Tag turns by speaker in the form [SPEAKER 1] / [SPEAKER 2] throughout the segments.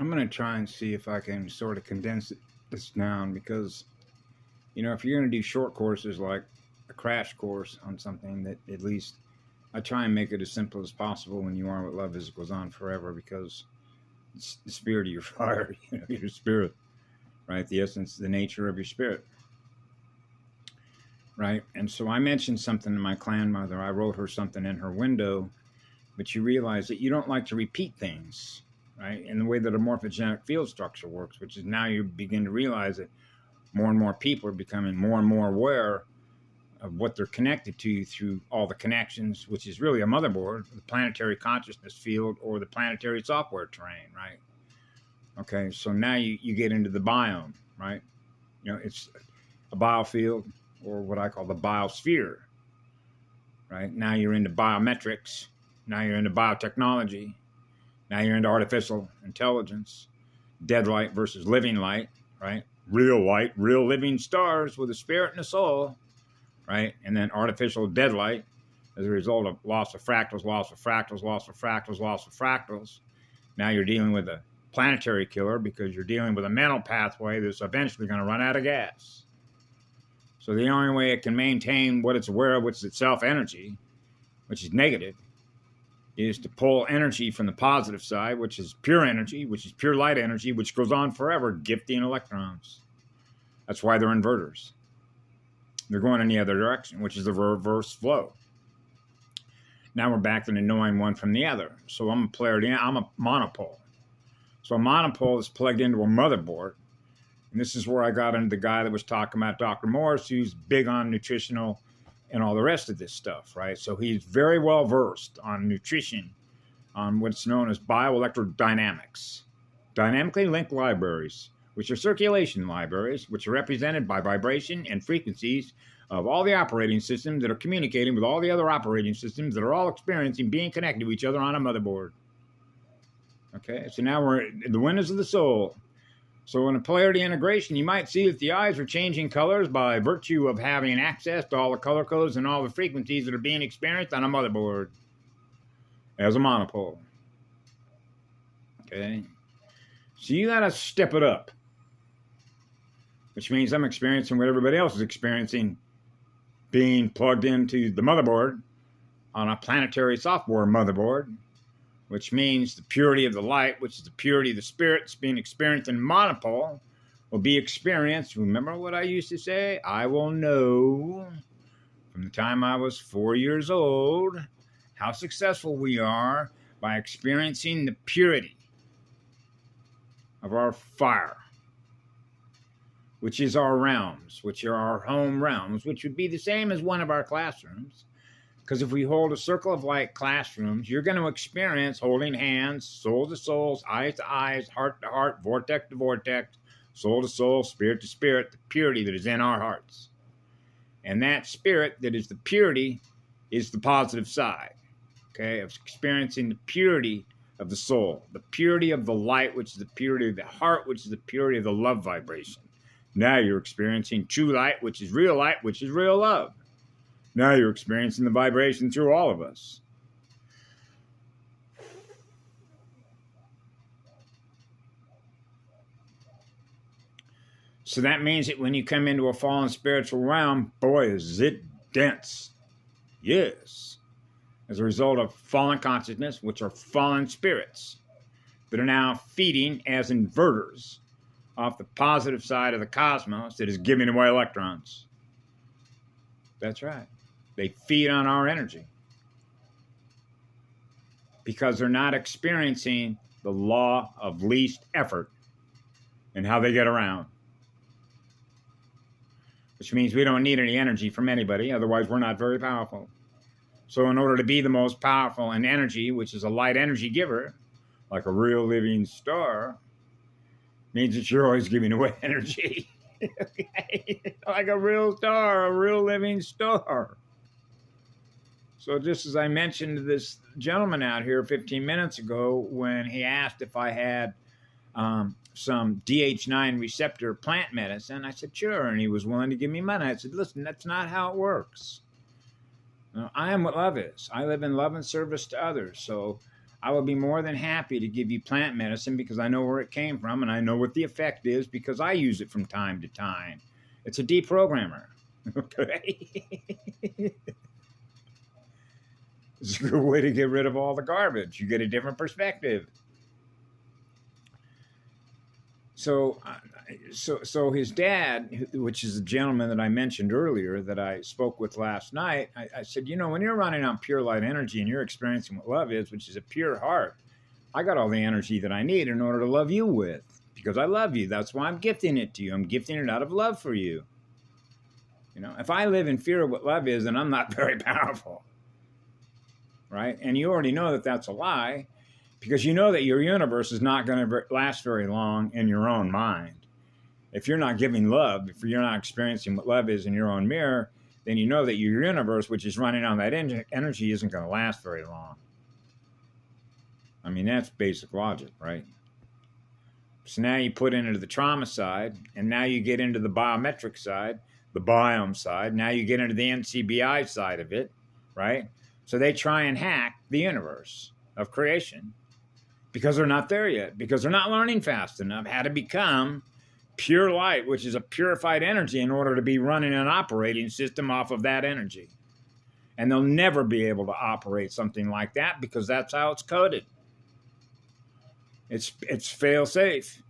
[SPEAKER 1] I'm going to try and see if I can sort of condense this down because, if you're going to do short courses like a crash course on something, that at least I try and make it as simple as possible. When you are what love is, goes on forever, because it's the spirit of your fire, your spirit, right? The essence, the nature of your spirit, right? And so I mentioned something to my clan mother. I wrote her something in her window, but you realize that you don't like to repeat things, right? In the way that a morphogenic field structure works, which is now you begin to realize that more and more people are becoming more and more aware of what they're connected to through all the connections, which is really a motherboard, the planetary consciousness field, or the planetary software terrain, right? Okay, so now you get into the biome, right? It's a biofield, or what I call the biosphere, right? Now you're into biometrics. Now you're into biotechnology. Now you're into artificial intelligence, dead light versus living light, right? Real light, real living stars with a spirit and a soul, right? And then artificial dead light as a result of loss of fractals, loss of fractals, loss of fractals, loss of fractals. Now you're dealing with a planetary killer because you're dealing with a mental pathway that's eventually going to run out of gas. So the only way it can maintain what it's aware of, which is itself energy, which is negative, is to pull energy from the positive side, which is pure energy, which is pure light energy, which goes on forever, gifting electrons. That's why they're inverters. They're going in the other direction, which is the reverse flow. Now we're back to the knowing one from the other. So I'm a polarity, I'm a monopole. So a monopole is plugged into a motherboard. And this is where I got into the guy that was talking about Dr. Morris, who's big on nutritional and all the rest of this stuff, right? So he's very well versed on nutrition, on what's known as bioelectrodynamics. Dynamically linked libraries, which are circulation libraries, which are represented by vibration and frequencies of all the operating systems that are communicating with all the other operating systems that are all experiencing being connected to each other on a motherboard. Okay, so now we're in the windows of the soul. So in a polarity integration, you might see that the eyes are changing colors by virtue of having access to all the color codes and all the frequencies that are being experienced on a motherboard as a monopole. Okay, so you got to step it up, which means I'm experiencing what everybody else is experiencing, being plugged into the motherboard on a planetary software motherboard, which means the purity of the light, which is the purity of the spirit that's being experienced in monopole, will be experienced. Remember what I used to say? I will know from the time I was 4 years old how successful we are by experiencing the purity of our fire, which is our realms, which are our home realms, which would be the same as one of our classrooms. Because if we hold a circle of light classrooms, you're going to experience holding hands, soul to souls, eyes to eyes, heart to heart, vortex to vortex, soul to soul, spirit to spirit, the purity that is in our hearts. And that spirit that is the purity is the positive side, okay, of experiencing the purity of the soul, the purity of the light, which is the purity of the heart, which is the purity of the love vibration. Now you're experiencing true light, which is real love. Now you're experiencing the vibration through all of us. So that means that when you come into a fallen spiritual realm, boy, is it dense. Yes. As a result of fallen consciousness, which are fallen spirits that are now feeding as inverters off the positive side of the cosmos that is giving away electrons. That's right. They feed on our energy because they're not experiencing the law of least effort and how they get around, which means we don't need any energy from anybody. Otherwise, we're not very powerful. So in order to be the most powerful in energy, which is a light energy giver, like a real living star, means that you're always giving away energy. Okay? Like a real star, a real living star. So just as I mentioned to this gentleman out here 15 minutes ago when he asked if I had some DH9 receptor plant medicine, I said, sure, and he was willing to give me money. I said, listen, that's not how it works. I am what love is. I live in love and service to others. So I will be more than happy to give you plant medicine because I know where it came from and I know what the effect is because I use it from time to time. It's a deprogrammer. Okay? It's a good way to get rid of all the garbage. You get a different perspective. So his dad, which is the gentleman that I mentioned earlier that I spoke with last night, I said, you know, when you're running on pure light energy and you're experiencing what love is, which is a pure heart, I got all the energy that I need in order to love you with because I love you. That's why I'm gifting it to you. I'm gifting it out of love for you. You know, if I live in fear of what love is, then I'm not very powerful. Right? And you already know that that's a lie because you know that your universe is not going to last very long in your own mind. If you're not giving love, if you're not experiencing what love is in your own mirror, then you know that your universe, which is running on that energy, isn't going to last very long. I mean, that's basic logic, right? So now you put into the trauma side, and now you get into the biometric side, the biome side. Now you get into the NCBI side of it, right? So they try and hack the universe of creation because they're not there yet, because they're not learning fast enough how to become pure light, which is a purified energy, in order to be running an operating system off of that energy. And they'll never be able to operate something like that because that's how it's coded. It's fail-safe.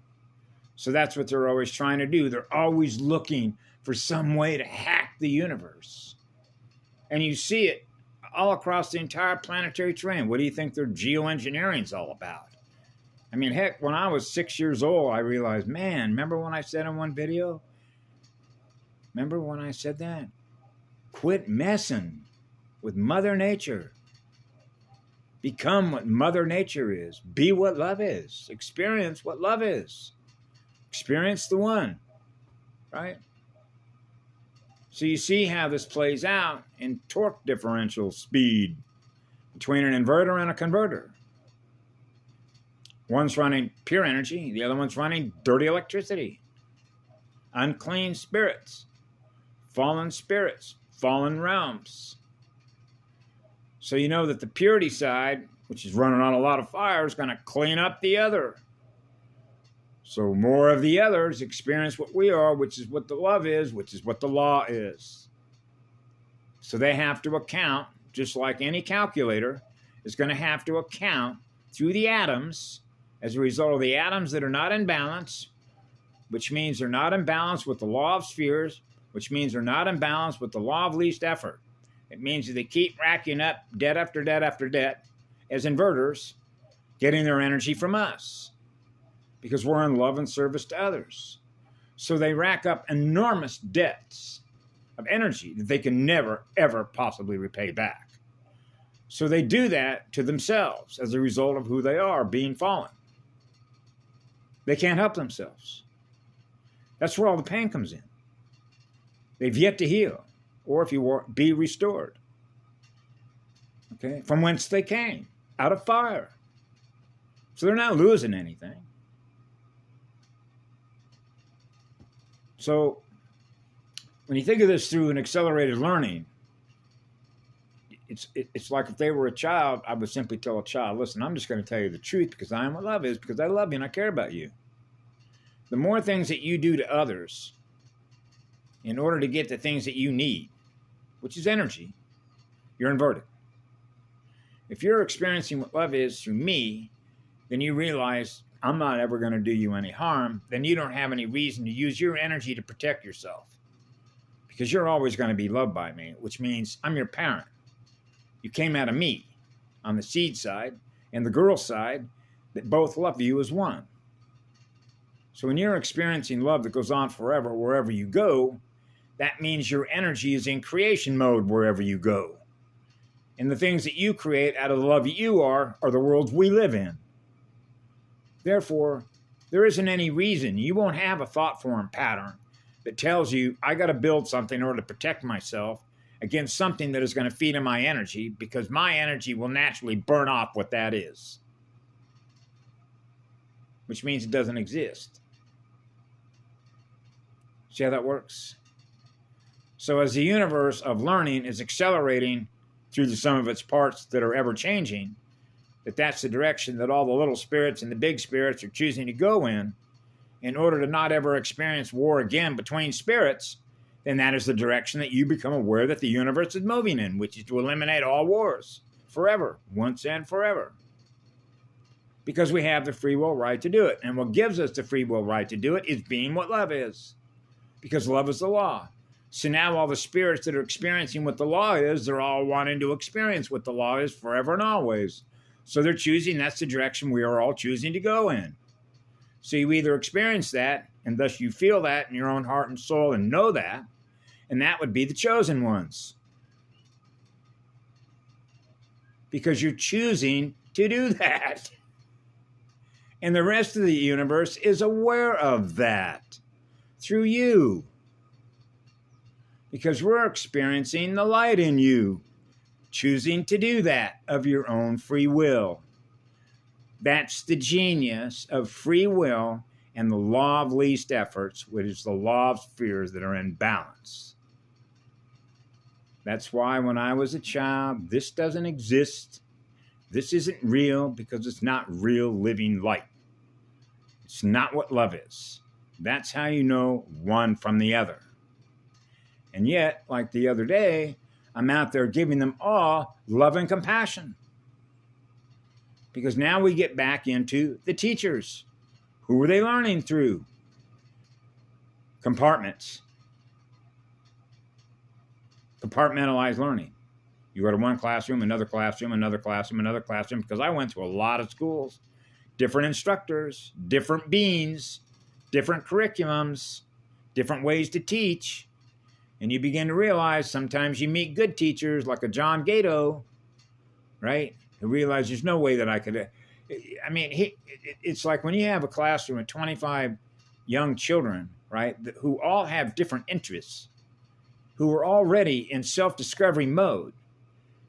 [SPEAKER 1] So that's what they're always trying to do. They're always looking for some way to hack the universe. And you see it all across the entire planetary terrain. What do you think their geoengineering is all about? I mean, heck, when I was 6 years old, I realized, man, remember when I said in one video? Remember when I said that? Quit messing with Mother Nature. Become what Mother Nature is. Be what love is. Experience what love is. Experience the one, right? So you see how this plays out in torque differential speed between an inverter and a converter. One's running pure energy, the other one's running dirty electricity. Unclean spirits, fallen realms. So you know that the purity side, which is running on a lot of fire, is going to clean up the other. So more of the others experience what we are, which is what the love is, which is what the law is. So they have to account, just like any calculator is going to have to account through the atoms as a result of the atoms that are not in balance, which means they're not in balance with the law of spheres, which means they're not in balance with the law of least effort. It means that they keep racking up debt after debt after debt as inverters, getting their energy from us because we're in love and service to others. So they rack up enormous debts of energy that they can never, ever possibly repay back. So they do that to themselves as a result of who they are, being fallen. They can't help themselves. That's where all the pain comes in. They've yet to heal, or if you will, be restored. Okay? From whence they came, out of fire. So they're not losing anything. So when you think of this through an accelerated learning, it's like if they were a child, I would simply tell a child, listen, I'm just going to tell you the truth because I am what love is, because I love you and I care about you. The more things that you do to others in order to get the things that you need, which is energy, you're inverted. If you're experiencing what love is through me, then you realize I'm not ever going to do you any harm. Then you don't have any reason to use your energy to protect yourself because you're always going to be loved by me, which means I'm your parent. You came out of me on the seed side and the girl side that both love you as one. So when you're experiencing love that goes on forever wherever you go, that means your energy is in creation mode wherever you go. And the things that you create out of the love that you are the worlds we live in. Therefore, there isn't any reason. You won't have a thought form pattern that tells you, I got to build something in order to protect myself against something that is going to feed on my energy, because my energy will naturally burn off what that is. Which means it doesn't exist. See how that works? So as the universe of learning is accelerating through the sum of its parts that are ever changing, that that's the direction that all the little spirits and the big spirits are choosing to go in order to not ever experience war again between spirits, then that is the direction that you become aware that the universe is moving in, which is to eliminate all wars forever, once and forever. Because we have the free will right to do it. And what gives us the free will right to do it is being what love is. Because love is the law. So now all the spirits that are experiencing what the law is, they're all wanting to experience what the law is forever and always. So they're choosing, that's the direction we are all choosing to go in. So you either experience that, and thus you feel that in your own heart and soul and know that, and that would be the chosen ones. Because you're choosing to do that. And the rest of the universe is aware of that through you. Because we're experiencing the light in you, choosing to do that of your own free will. That's the genius of free will and the law of least efforts, which is the law of spheres that are in balance. That's why when I was a child, this doesn't exist. This isn't real because it's not real living light. It's not what love is. That's how you know one from the other. And yet, like the other day, I'm out there giving them all love and compassion. Because now we get back into the teachers. Who were they learning through? Compartments. Compartmentalized learning. You go to one classroom, another classroom, another classroom, another classroom, because I went to a lot of schools. Different instructors, different beings, different curriculums, different ways to teach. And you begin to realize sometimes you meet good teachers like a John Gato, right? You realize there's no way that I could. I mean, it's like when you have a classroom of 25 young children, right, who all have different interests, who are already in self-discovery mode.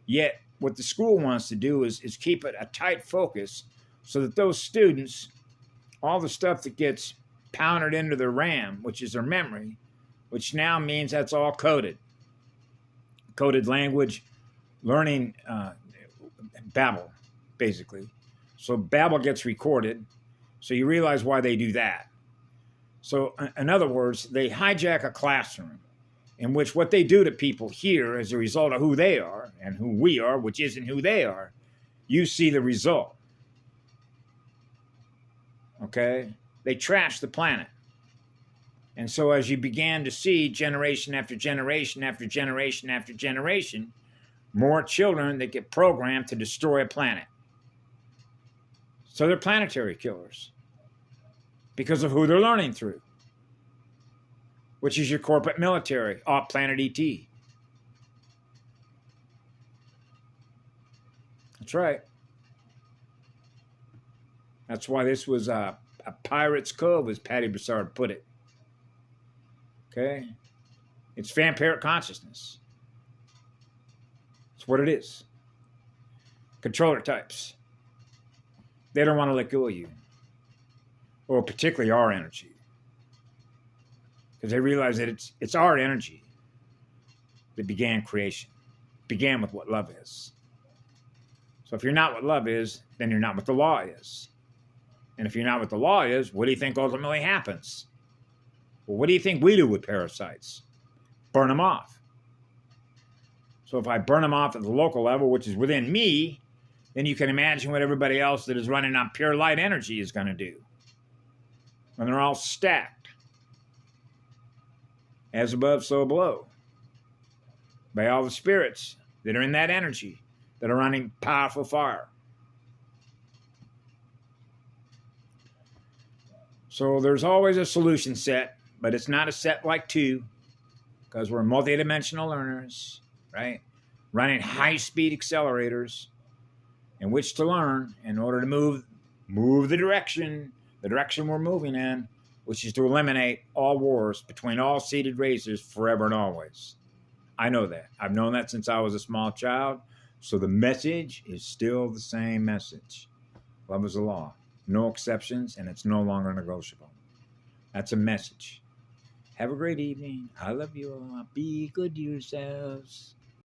[SPEAKER 1] Yet what the school wants to do is keep it a tight focus so that those students, all the stuff that gets pounded into their RAM, which is their memory, which now means that's all coded. Coded language, learning Babel, basically. So Babel gets recorded, so you realize why they do that. So in other words, they hijack a classroom in which what they do to people here as a result of who they are and who we are, which isn't who they are, you see the result. Okay? They trash the planet. And so as you began to see generation after generation after generation after generation, more children that get programmed to destroy a planet. So they're planetary killers because of who they're learning through, which is your corporate military, off-planet ET. That's right. That's why this was a pirate's cove, as Patty Broussard put it. Okay? It's vampiric consciousness. It's what it is. Controller types. They don't want to let go of you. Or particularly our energy. Because they realize that it's our energy that began creation. Began with what love is. So if you're not what love is, then you're not what the law is. And if you're not what the law is, what do you think ultimately happens? Well, what do you think we do with parasites? Burn them off. So if I burn them off at the local level, which is within me, then you can imagine what everybody else that is running on pure light energy is going to do. When they're all stacked. As above, so below. By all the spirits that are in that energy, that are running powerful fire. So there's always a solution set, but it's not a set like two, because we're multidimensional learners, right? Running high-speed accelerators in which to learn in order to move the direction we're moving in, which is to eliminate all wars between all seeded races forever and always. I know that. I've known that since I was a small child. So the message is still the same message. Love is the law. No exceptions, and it's no longer negotiable. That's a message. Have a great evening. I love you all. Be good to yourselves.